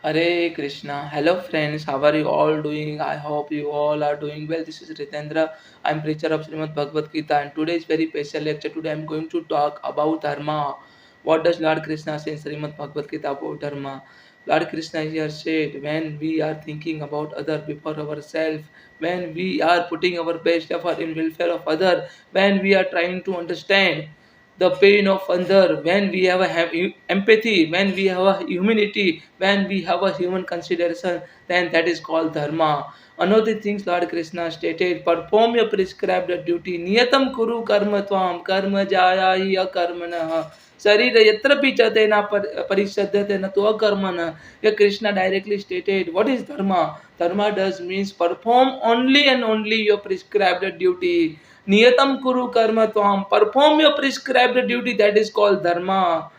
Hare Krishna. Hello friends, how are you all doing? I hope you all are doing well. This is Ritendra. I'm preacher of Srimad Bhagavad Gita and today is very special lecture. Today I'm going to talk about Dharma. What does Lord Krishna say in Srimad Bhagavad Gita about Dharma? Lord Krishna here said, when we are thinking about other before ourselves, when we are putting our best effort in welfare of other, when we are trying to understand the pain of other, when we have empathy, when we have a humanity, when we have a human consideration, then that is called dharma. Another things Lord Krishna stated, perform your prescribed duty, niyatam kuru karma tvam karma jaya hi akarmanah शरीर यत्र पीछते न परिशद्यते न तो अकर्मण. Here Krishna directly stated what is dharma. Dharma does means perform only and only your prescribed duty. Niyatam kuru karma tvam. Perform your prescribed duty, that is called dharma.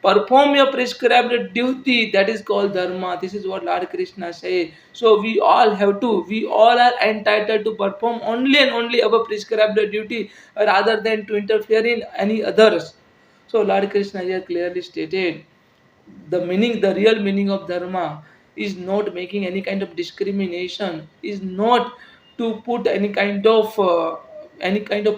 Perform your prescribed duty, that is called dharma. This is what Lord Krishna says. So we all are entitled to perform only and only our prescribed duty rather than to interfere in any others. So Lord Krishna here clearly stated the real meaning of dharma is not making any kind of discrimination, is not to put any kind of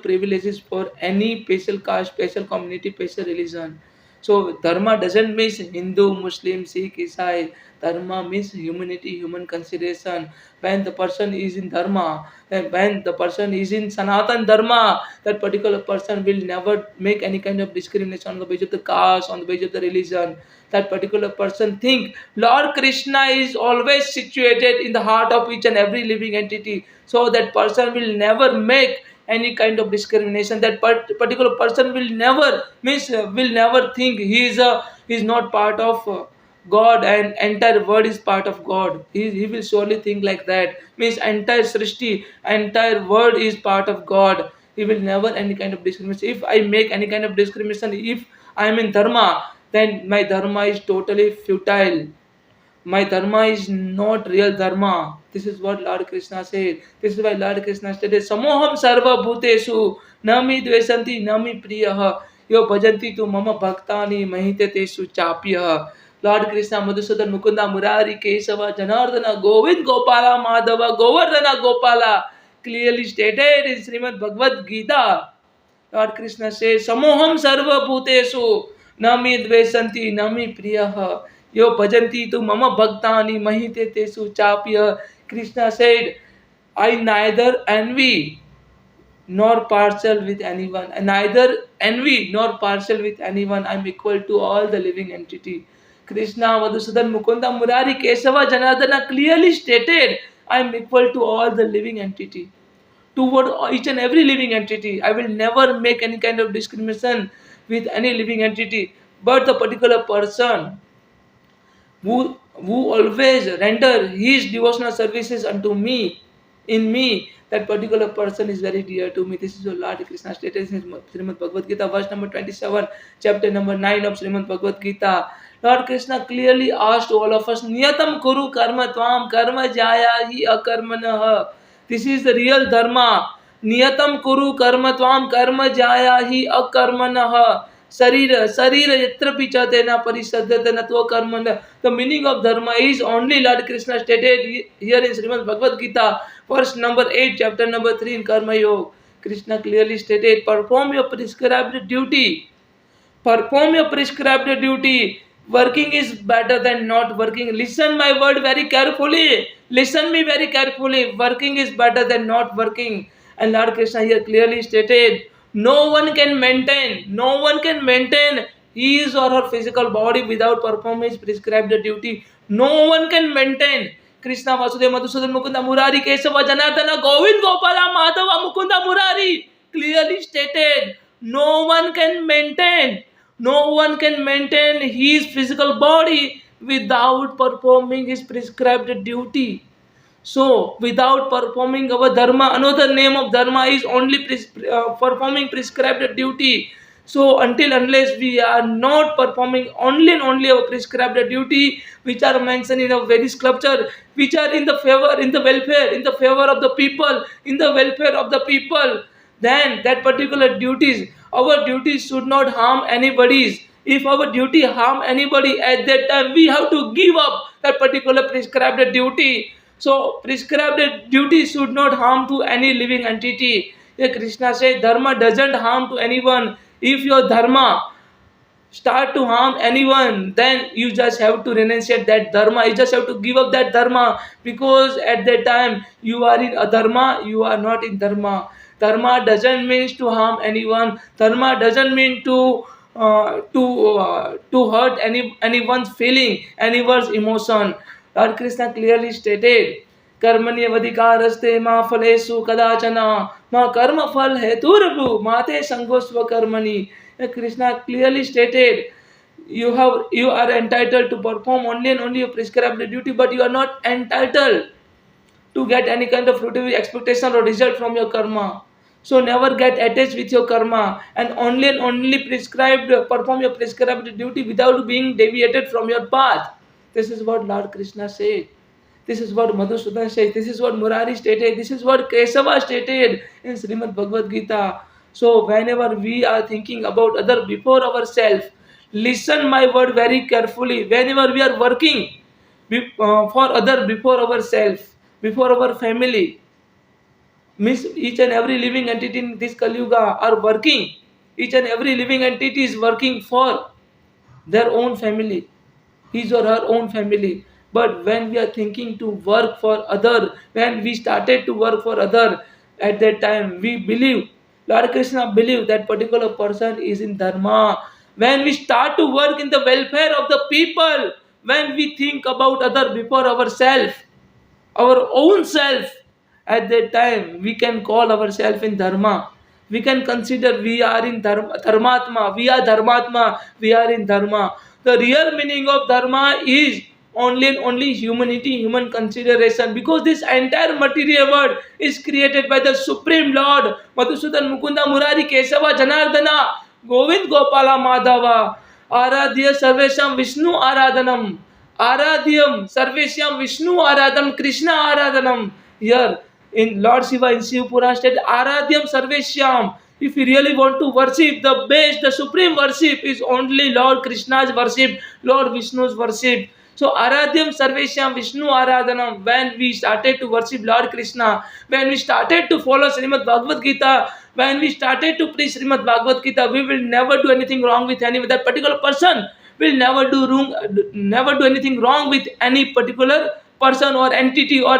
privileges for any special caste, special community, special religion. So dharma doesn't mean Hindu, Muslim, Sikh, Isai. Dharma means humanity, human consideration. When the person is in dharma, and when the person is in Sanatan dharma, that particular person will never make any kind of discrimination on the basis of the caste, on the basis of the religion. That particular person think Lord Krishna is always situated in the heart of each and every living entity. So that person will never make any kind of discrimination. That particular person will never think he is not part of God and entire world is part of God. He will surely think like that. Means entire Srishti, entire world is part of God. He will never any kind of discrimination. If I make any kind of discrimination, if I am in dharma, then my dharma is totally futile. My dharma is not real dharma. This is what Lord Krishna said. This is why Lord Krishna stated, Samoham sarva bhutesu nami dvesanti nami priyah yo bhajanti tu mama bhaktani mahite tesu chapyah. Lord Krishna, Madhusudan, Mukunda, Murari, Kesava, Janardana, Govind, Gopala, Madhava, Govardhana, Gopala, clearly stated in Srimad Bhagavad Gita. Lord Krishna says, Samoham sarva bhutesu nami dvesanti nami priyah yo bhajanti tu mama bhaktani mahite tesu chapya. Krishna said, I neither envy nor partial with anyone. I neither envy nor partial with anyone. I am equal to all the living entity. Krishna, Madhusudan, Mukunda, Murari, Kesava, Janardana clearly stated, I am equal to all the living entity. Toward each and every living entity. I will never make any kind of discrimination with any living entity. But the particular person who always render his devotional services unto me, in me, that particular person is very dear to me. This is what Lord Krishna stated in Srimad Bhagavad Gita, verse number 27, chapter number 9 of Srimad Bhagavad Gita. Lord Krishna clearly asked all of us, Niyatam kuru karma tvam karma jaya hi akarmanah. This is the real dharma. Niyatam kuru karma tvam karma jaya hi akarmanah. Sarira yatra pichate na parisaddhate na tva karmana. The meaning of dharma is only Lord Krishna stated here in Srimad Bhagavad Gita, verse number 8, chapter number 3 in Karma Yoga. Krishna clearly stated, perform your prescribed duty. Perform your prescribed duty. Working is better than not working. Listen my word very carefully. Listen me very carefully. Working is better than not working. And Lord Krishna here clearly stated, no one can maintain his or her physical body without performing his prescribed duty. No one can maintain. Krishna, Vasudeva, Madhusudan, Mukunda, Murari, Kesava, Janardana, Govind, Gopala, Madhava, Mukunda, Murari clearly stated, no one can maintain his physical body without performing his prescribed duty. So, without performing our dharma, another name of dharma is only performing prescribed duty. So, until unless we are not performing only and only our prescribed duty, which are mentioned in a very scripture, which are in the favor, in the welfare, in the favor of the people, in the welfare of the people, then that particular duties, our duties should not harm anybody's. If our duty harm anybody, at that time we have to give up that particular prescribed duty. So prescribed duty should not harm to any living entity. Yeah, Krishna said dharma doesn't harm to anyone. If your dharma start to harm anyone, then you just have to renunciate that dharma. You just have to give up that dharma, because at that time you are in adharma, you are not in dharma. Dharma doesn't mean to harm anyone. Dharma doesn't mean to hurt anyone's feeling, anyone's emotion. Lord Krishna clearly stated, कर्मण्यवधिकारस्ते मा फलेषु कदाचन मा कर्म फल हेतुर्भु माते संगोस्व कर्मणि. Krishna clearly stated, you are entitled to perform only and only your prescribed duty, but you are not entitled to get any kind of fruitive expectation or result from your karma. So never get attached with your karma, and only perform your prescribed duty without being deviated from your path. This is what Lord Krishna said. This is what Madhusudan says. This is what Murari stated. This is what Kesava stated in Srimad Bhagavad Gita. So whenever we are thinking about other before ourselves, listen my word very carefully. Whenever we are working for other before ourselves, before our family, means each and every living entity in this Kali Yuga are working. Each and every living entity is working for their own family, his or her own family. But when we are thinking to work for other, when we started to work for other, at that time we believe, Lord Krishna believe that particular person is in dharma. When we start to work in the welfare of the people, when we think about other before ourselves, our own self, at that time we can call ourselves in dharma. We can consider we are in dharmatma, we are dharmatma, we are in dharma. The real meaning of dharma is only and only humanity, human consideration, because this entire material world is created by the Supreme Lord. Madhusudan Mukunda Murari Kesava Janardana Govind Gopala Madhava Aradhya Sarvesham Vishnu Aradhanam. Aradhyam Sarveshyam Vishnu Aradhanam Krishna Aradhanam. Here in Lord Shiva in Shiv Puran state, Aradhyam Sarveshyam. If you really want to worship, the best, the supreme worship is only Lord Krishna's worship, Lord Vishnu's worship. So Aradhyam Sarveshyam Vishnu Aradhanam. When we started to worship Lord Krishna, when we started to follow Srimad Bhagavad Gita, when we started to preach Srimad Bhagavad Gita, we will never do anything wrong with any that particular person. Will never do anything wrong with any particular person or entity or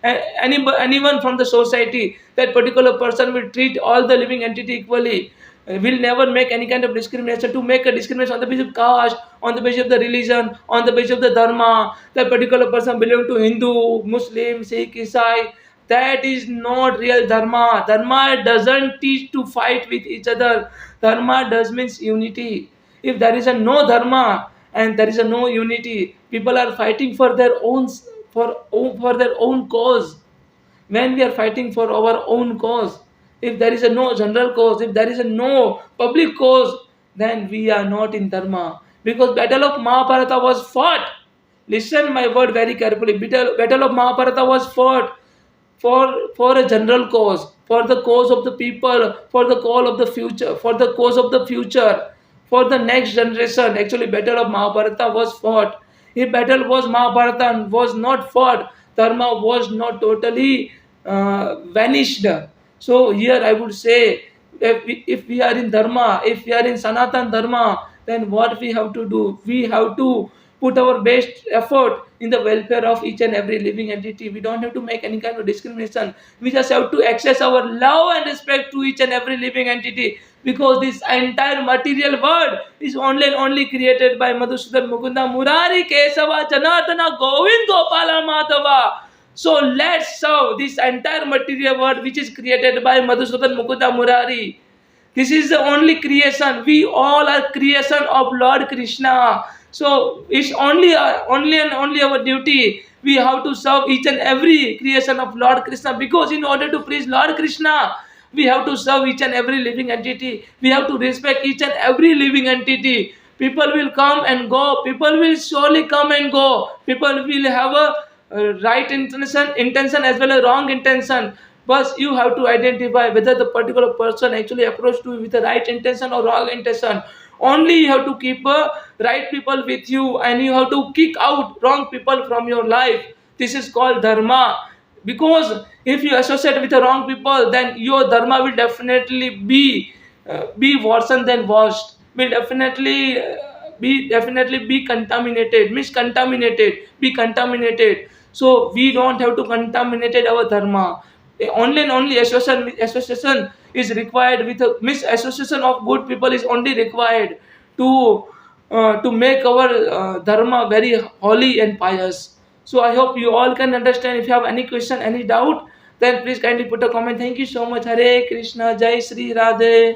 anyone from the society. That particular person will treat all the living entity equally. Will never make any kind of discrimination. To make a discrimination on the basis of caste, on the basis of the religion, on the basis of the dharma, that particular person belong to Hindu, Muslim, Sikh, Isai, that is not real dharma. Dharma doesn't teach to fight with each other. Dharma does means unity. If there is a no dharma and there is a no unity, people are fighting for their own for their own cause. When we are fighting for our own cause, if there is a no general cause, if there is a no public cause, then we are not in dharma. Because battle of Mahabharata was fought. Listen my word very carefully. Battle of Mahabharata was fought for a general cause, for the cause of the people, for the call of the future, for the cause of the future, for the next generation. Actually, battle of Mahabharata was fought. If battle was Mahabharata was not fought, dharma was not totally vanished. So here I would say, if we are in dharma, if we are in Sanatan dharma, then what we have to do? We have to put our best effort in the welfare of each and every living entity. We don't have to make any kind of discrimination. We just have to access our love and respect to each and every living entity, because this entire material world is only and only created by Madhusudan Mukunda Murari Kesava Janardana Govind Gopala Madhava. So let's serve this entire material world which is created by Madhusudan Mukunda Murari. This is the only creation. We all are creation of Lord Krishna. So it's only and only our duty. We have to serve each and every creation of Lord Krishna, because in order to please Lord Krishna, we have to serve each and every living entity. We have to respect each and every living entity. People will come and go. People will surely come and go. People will have a right intention as well as wrong intention. But you have to identify whether the particular person actually approached you with the right intention or wrong intention. Only you have to keep right people with you, and you have to kick out wrong people from your life. This is called dharma. Because if you associate with the wrong people, then your dharma will definitely be worse than worst. Will definitely be contaminated, miscontaminated, be contaminated. So we don't have to contaminate our dharma. Only and only association is required with a misassociation of good people is only required to make our dharma very holy and pious. So I hope you all can understand. If you have any question, any doubt, then please kindly put a comment. Thank you so much. Hare Krishna, Jai Sri Radhe.